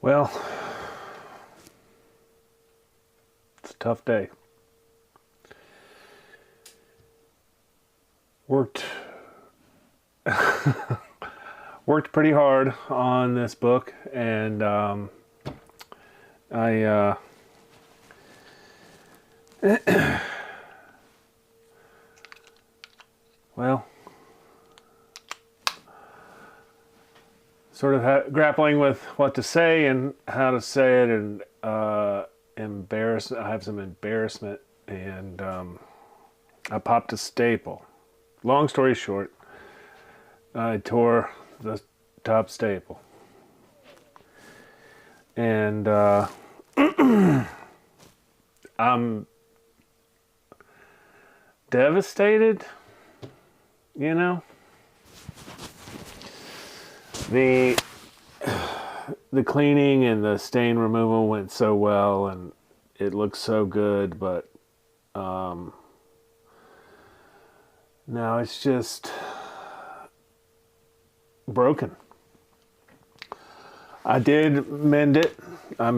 Well, it's a tough day. Worked worked pretty hard on this book, and I well, sort of grappling with what to say and how to say it, and I have some embarrassment, and I popped a staple. Long story short, I tore the top staple, and I'm devastated. You know, the the cleaning and the stain removal went so well, and it looks so good, but now it's just broken. I did mend it. I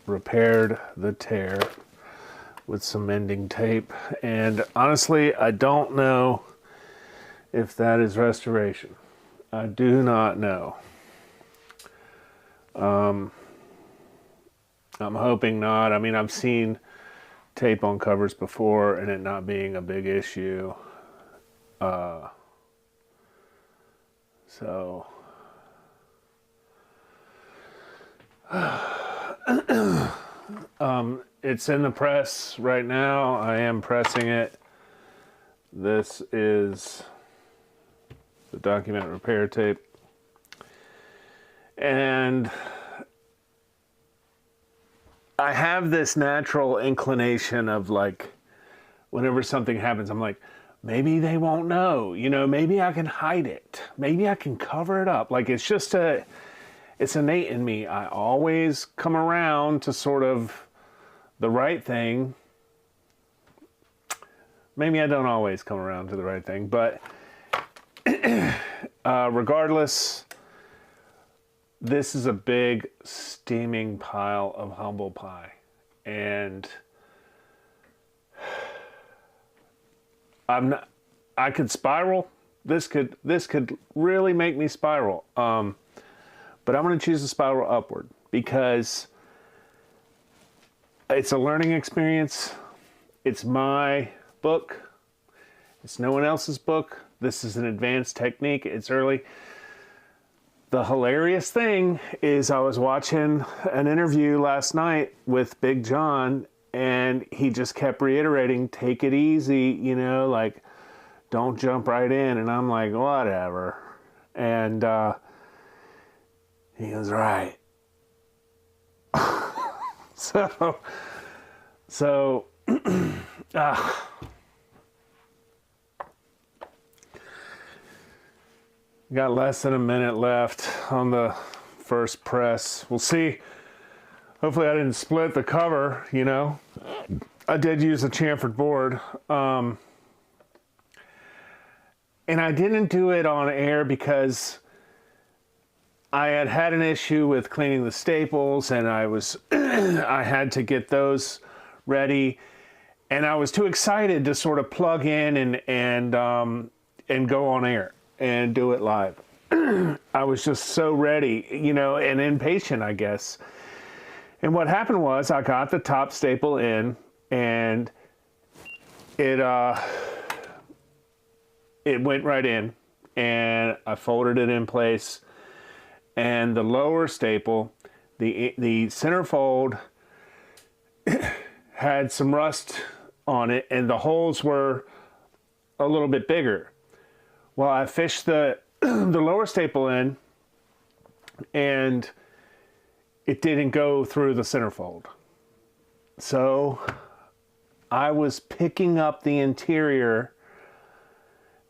repaired the tear with some mending tape, and honestly, I don't know if that is restoration. I do not know. I'm hoping not. I mean, I've seen tape on covers before and it not being a big issue. So it's in the press right now. I am pressing it. This is the document repair tape. And I have this natural inclination of, like, whenever something happens, I'm like, maybe they won't know, maybe I can hide it. Maybe I can cover it up. Like, it's innate in me. I always come around to sort of the right thing. Maybe I don't always come around to the right thing, but regardless, this is a big steaming pile of humble pie, and I could spiral. This could really make me spiral. But I'm going to choose to spiral upward because it's a learning experience. It's my book. It's no one else's book. This is an advanced technique. It's early. The hilarious thing is I was watching an interview last night with Big John, and he just kept reiterating, take it easy, like, don't jump right in. And I'm like, whatever. And he was right. So got less than a minute left on the first press. We'll see. Hopefully I didn't split the cover, I did use a chamfered board. And I didn't do it on air because I had an issue with cleaning the staples, and I had to get those ready, and I was too excited to sort of plug in and go on air and do it live. I was just so ready, and impatient, I guess. And what happened was I got the top staple in, and it went right in, and I folded it in place. And the lower staple, the centerfold, had some rust on it, and the holes were a little bit bigger. Well, I fished the lower staple in, and it didn't go through the centerfold. So I was picking up the interior,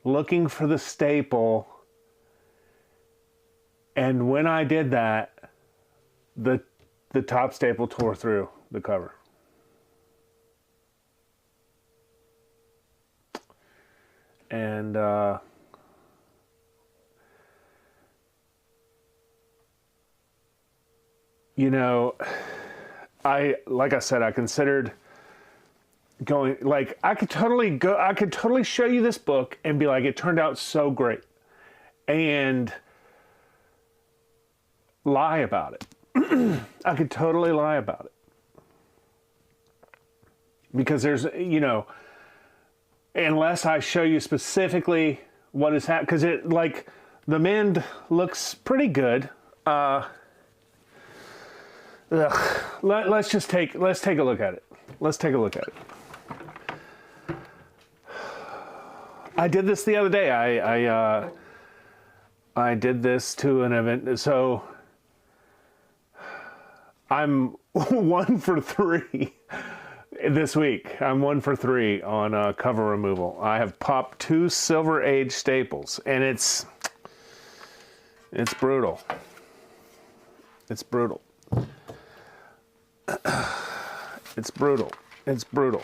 looking for the staple, and when I did that, the top staple tore through the cover. And you know, like I said, I considered going, like, I could totally show you this book and be like, it turned out so great, and lie about it. I could totally lie about it. Because there's, unless I show you specifically what is happening, because it, like, the mend looks pretty good. Let's take a look at it. Let's take a look at it. I did this the other day. I did this to an event, so I'm 1 for 3 this week. I'm 1 for 3 on cover removal. I have popped 2 Silver Age staples, and it's brutal. It's brutal. It's brutal. It's brutal.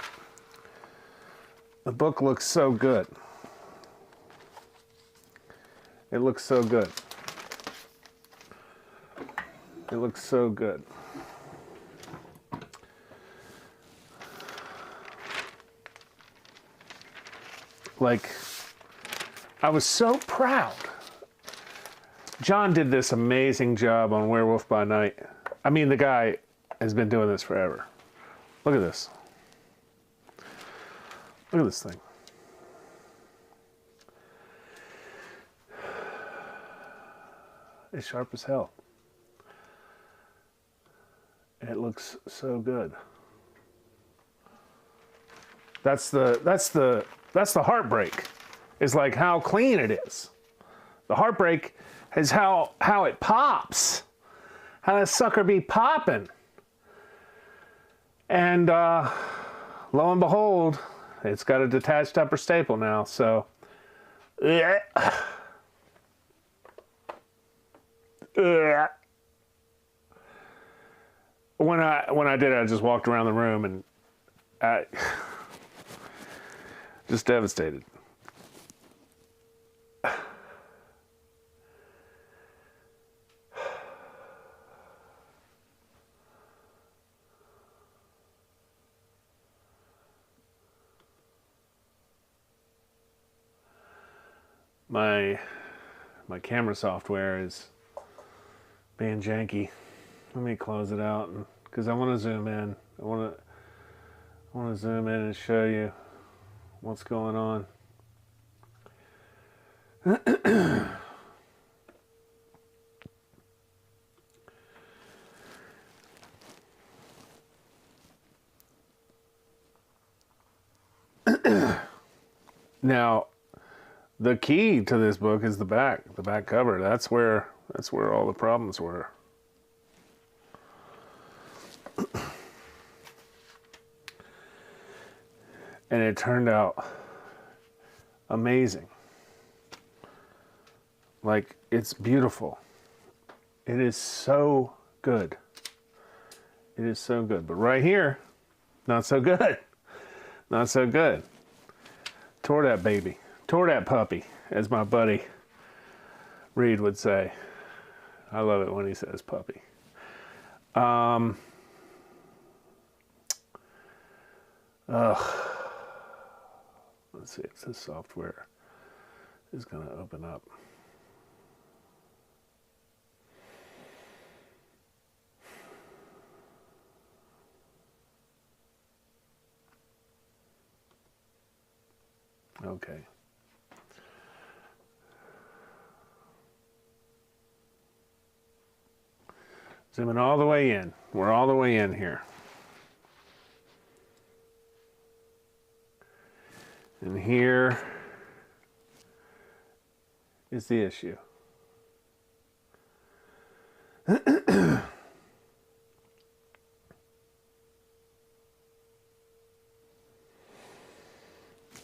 The book looks so good. It looks so good. It looks so good. Like, I was so proud. John did this amazing job on Werewolf by Night. I mean, the guy has been doing this forever. Look at this. Look at this thing. It's sharp as hell. It looks so good. That's the heartbreak. Is like how clean it is. The heartbreak is how it pops. How that sucker be popping. And lo and behold, it's got a detached upper staple now. So, yeah. When I did it, I just walked around the room and I just devastated. My camera software is being janky. Let me close it out, because I want to zoom in. I want to zoom in and show you what's going on. Now, the key to this book is the back cover. That's where all the problems were. And it turned out amazing. Like, it's beautiful. It is so good. It is so good. But right here, not so good. Not so good. Tore that baby. Tore that puppy, as my buddy Reed would say. I love it when he says puppy. Let's see if this software is going to open up. Okay. Zooming all the way in. We're all the way in here. And here is the issue.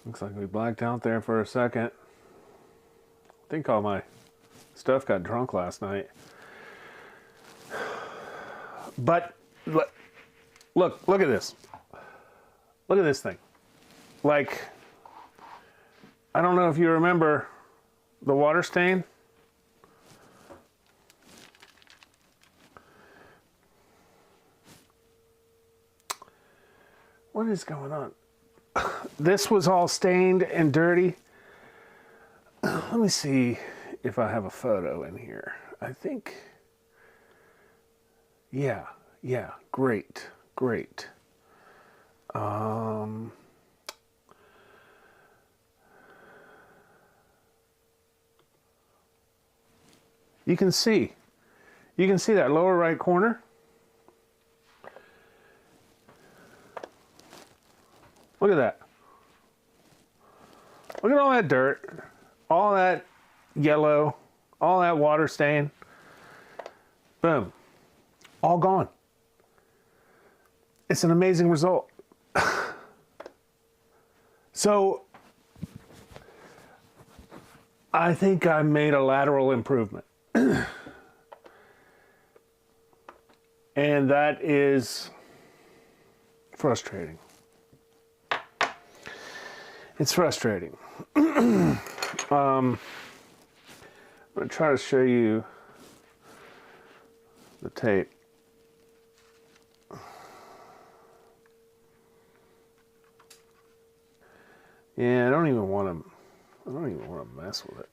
Looks like we blacked out there for a second. I think all my stuff got drunk last night. But look at this. Look at this thing. Like, I don't know if you remember the water stain. What is going on? This was all stained and dirty. Let me see if I have a photo in here. I think, yeah, great. You can see that lower right corner. Look at that. Look at all that dirt, all that yellow, all that water stain. Boom. All gone. It's an amazing result. So, I think I made a lateral improvement. And that is frustrating. It's frustrating. I'm going to try to show you the tape. Yeah, I don't even want to mess with it.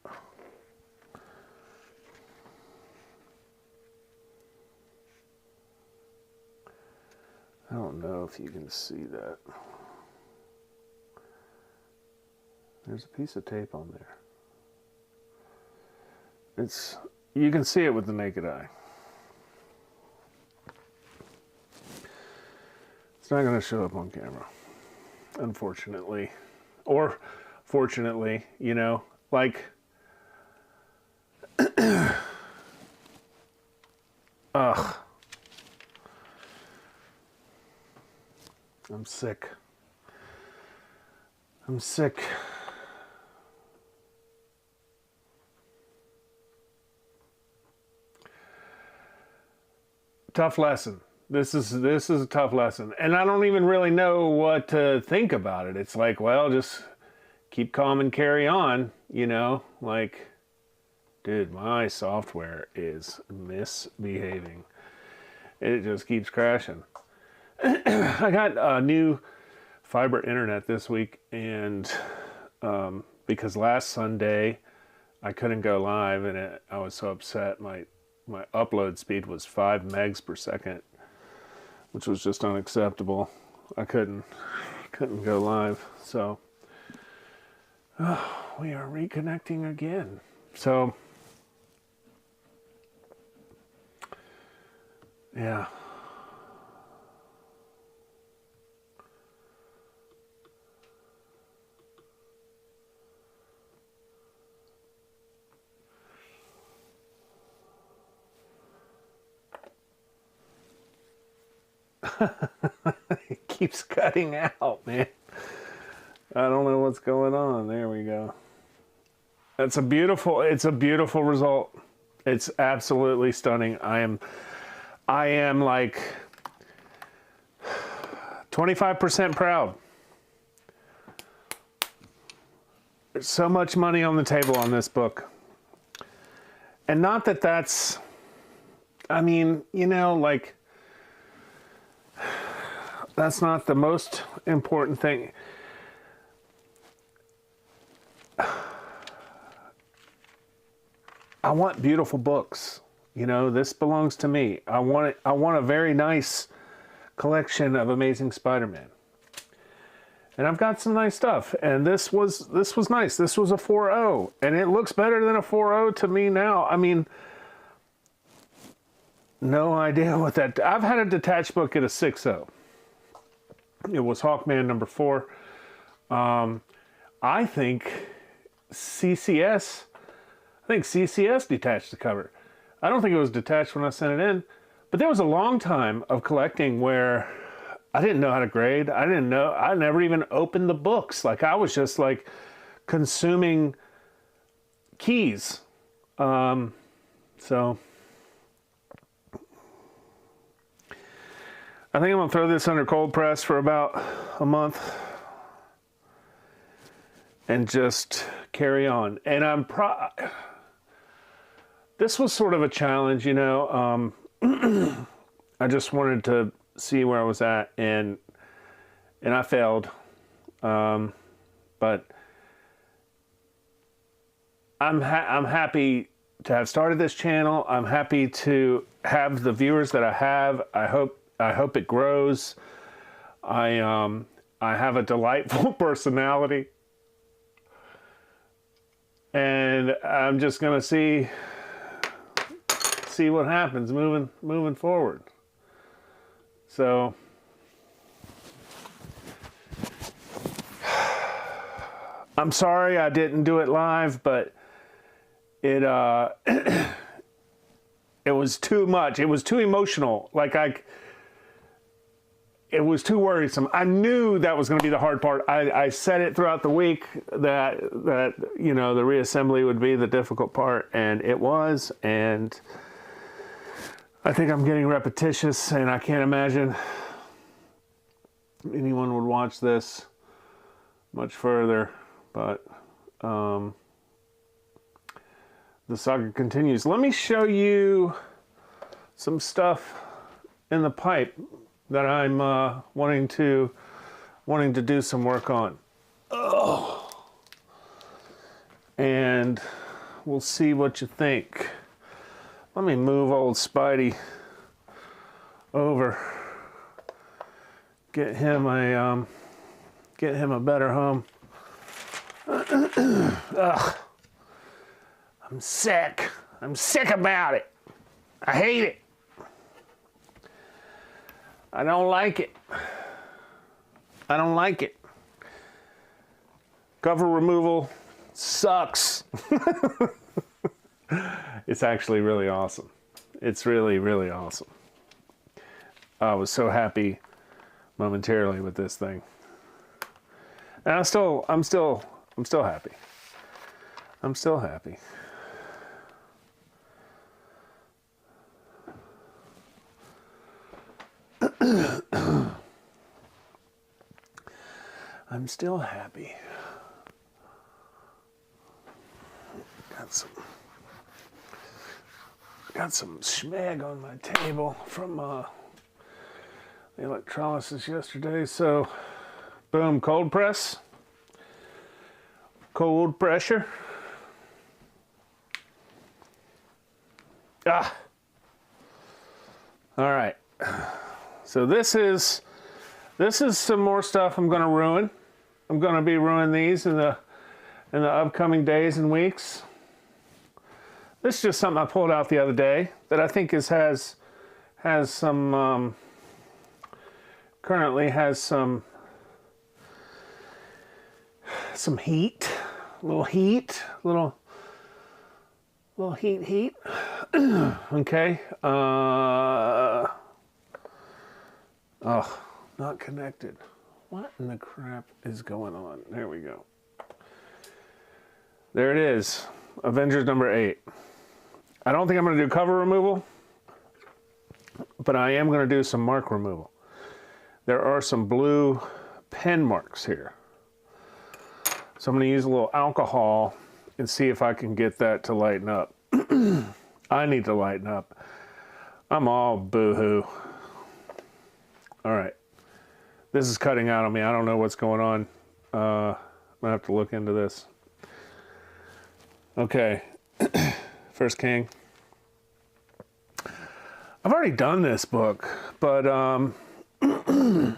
I don't know if you can see that. There's a piece of tape on there. You can see it with the naked eye. It's not going to show up on camera, unfortunately. Or fortunately, you know, like, ugh. I'm sick. Tough lesson. This is a tough lesson. And I don't even really know what to think about it. It's like, well, just keep calm and carry on, you know? Like, dude, my software is misbehaving. It just keeps crashing. I got a new fiber internet this week, and because last Sunday I couldn't go live, and I was so upset. My upload speed was 5 megs per second, which was just unacceptable. I couldn't go live, so we are reconnecting again. So yeah. It keeps cutting out, man. I don't know what's going on. There we go. It's a beautiful result. It's absolutely stunning. I am like 25% proud. There's so much money on the table on this book. And not that that's, I mean, you know, like, that's not the most important thing. I want beautiful books. You know, this belongs to me. I want a very nice collection of Amazing Spider-Man. And I've got some nice stuff. And this was nice. This was a 4.0, and it looks better than a 4.0 to me now. I mean, no idea what that. I've had a detached book at a 6.0. It was Hawkman number 4. I think CCS detached the cover. I don't think it was detached when I sent it in, but there was a long time of collecting where I didn't know how to grade. I never even opened the books. Like, I was just like consuming keys. So I think I'm gonna throw this under cold press for about a month and just carry on. And this was sort of a challenge, you know. I just wanted to see where I was at, and and I failed. But I'm happy to have started this channel. I'm happy to have the viewers that I have. I hope it grows. I have a delightful personality, and I'm just gonna see what happens moving forward. So I'm sorry I didn't do it live, but it it was too much. It was too emotional. It was too worrisome. I knew that was going to be the hard part. I said it throughout the week that you know, the reassembly would be the difficult part, and it was. And I think I'm getting repetitious, and I can't imagine anyone would watch this much further. But the saga continues. Let me show you some stuff in the pipe that I'm wanting to do some work on. Oh. And we'll see what you think. Let me move old Spidey over. Get him a better home. Ugh. I'm sick. I'm sick about it. I hate it. I don't like it. I don't like it. Cover removal sucks. It's actually really awesome. It's really, really awesome. I was so happy momentarily with this thing. And I'm still happy. I'm still happy. I'm still happy. Got some schmag on my table from the electrolysis yesterday. So, boom, cold press, cold pressure. Ah. All right. So this is some more stuff I'm going to ruin. I'm going to be ruining these in the upcoming days and weeks. This is just something I pulled out the other day that I think has some currently has some heat, little heat. Okay. Oh, not connected. What in the crap is going on? There we go. There it is. Avengers number 8. I don't think I'm going to do cover removal, but I am going to do some mark removal. There are some blue pen marks here. So I'm going to use a little alcohol and see if I can get that to lighten up. I need to lighten up. I'm all boo-hoo. All right. This is cutting out on me. I don't know what's going on. I'm going to have to look into this. Okay. First King. I've already done this book, but I'm going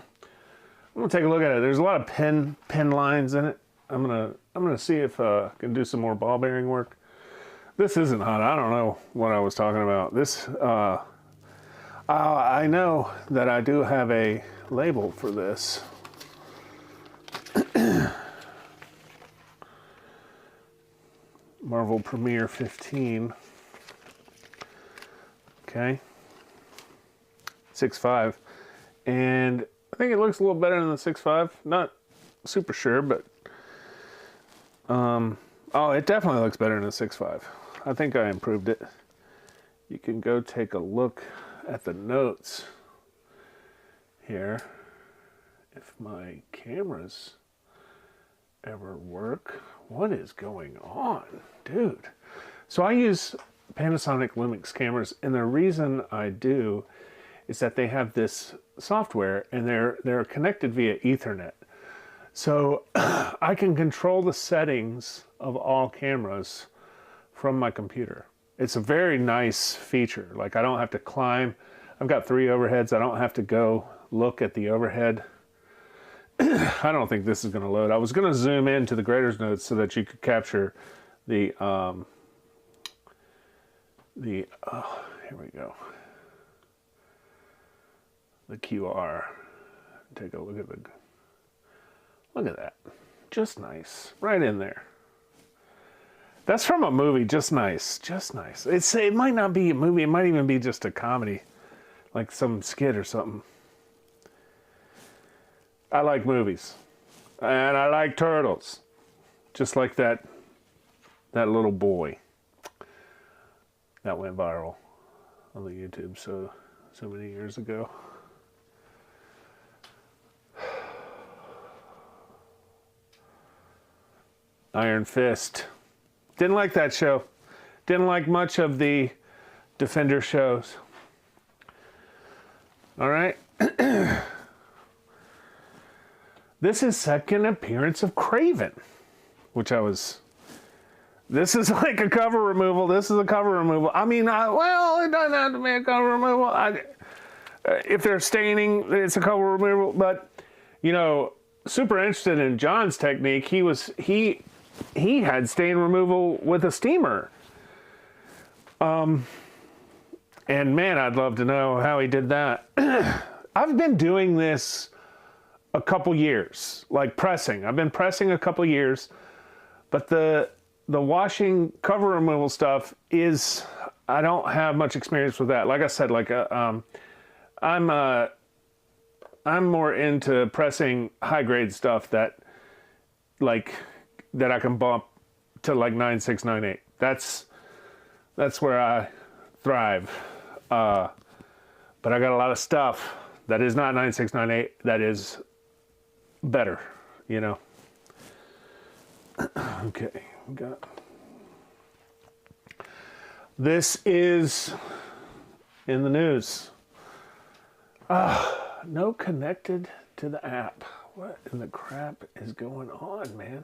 to take a look at it. There's a lot of pen lines in it. I'm gonna see if I can do some more ball bearing work. This isn't hot. I don't know what I was talking about. This I know that I do have a label for this. Marvel Premiere 15. Okay. 6.5. And I think it looks a little better than the 6.5. Not super sure, but oh, it definitely looks better than the 6.5. I think I improved it. You can go take a look at the notes here. If my cameras ever work. What is going on, dude? So I use Panasonic Lumix cameras, and the reason I do is that they have this software and they're connected via Ethernet. So I can control the settings of all cameras from my computer. It's a very nice feature. Like I don't have to climb. I've got 3 overheads. I don't have to go look at the overhead. I don't think this is going to load. I was going to zoom into the graders notes so that you could capture the here we go. The QR. Take a look at that. Just nice. Right in there. That's from a movie. Just nice. Just nice. It might not be a movie. It might even be just a comedy. Like some skit or something. I like movies. And I like turtles. Just like that little boy that went viral on the YouTube so many years ago. Iron Fist. Didn't like that show. Didn't like much of the Defender shows. All right. This is second appearance of Kraven, which this is like a cover removal. This is a cover removal. I mean, well, it doesn't have to be a cover removal. If they're staining, it's a cover removal. But, you know, super interested in John's technique. He had stain removal with a steamer. And man, I'd love to know how he did that. I've been doing this a couple years, like pressing. I've been pressing a couple years, but the washing cover removal stuff I don't have much experience with that. Like I said, like I'm more into pressing high grade stuff that I can bump to like 9698. That's where I thrive. But I got a lot of stuff that is not 9698 that is better, you know. Okay, we got. This is in the news. No connected to the app. What in the crap is going on, man?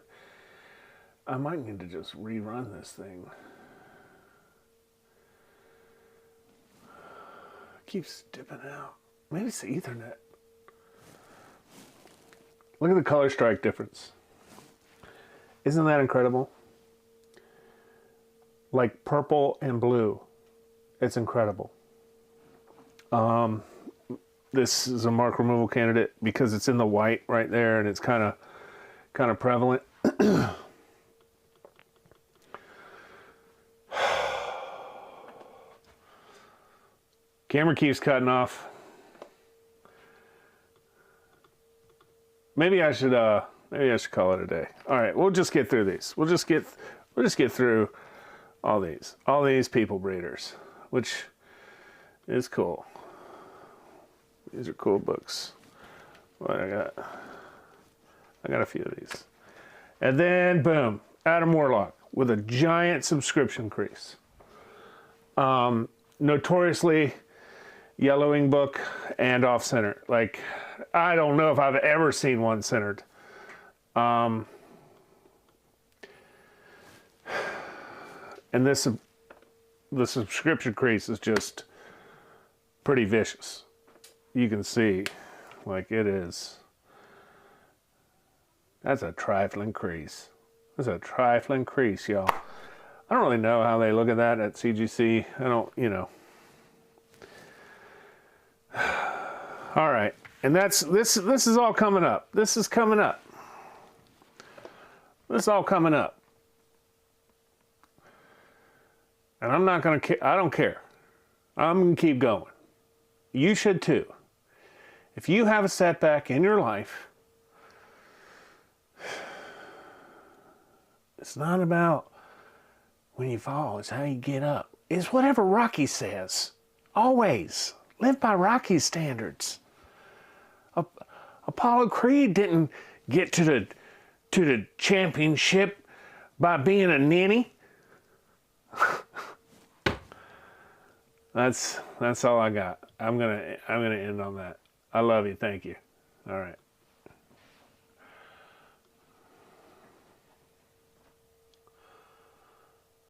I might need to just rerun this thing. Keeps dipping out. Maybe it's the Ethernet. Look at the color strike difference. Isn't that incredible? Like purple and blue. It's incredible. This is a mark removal candidate because it's in the white right there and it's kind of prevalent. Camera keeps cutting off. Maybe I should call it a day. All right, we'll just get through these. We'll just get through all these people breeders, which is cool. These are cool books. What I got a few of these. And then boom, Adam Warlock with a giant subscription crease. Notoriously yellowing book and off center. Like, I don't know if I've ever seen one centered. And the subscription crease is just pretty vicious. You can see, like, it is. That's a trifling crease. That's a trifling crease, y'all. I don't really know how they look at that at CGC. I don't, you know. All right, and this is all coming up. This is coming up. This is all coming up. And I'm not gonna. I don't care. I'm gonna keep going. You should too. If you have a setback in your life, it's not about when you fall. It's how you get up. It's whatever Rocky says. Always live by Rocky's standards. Apollo Creed didn't get to the championship by being a ninny. That's all I got. I'm gonna end on that. I love you. Thank you. All right.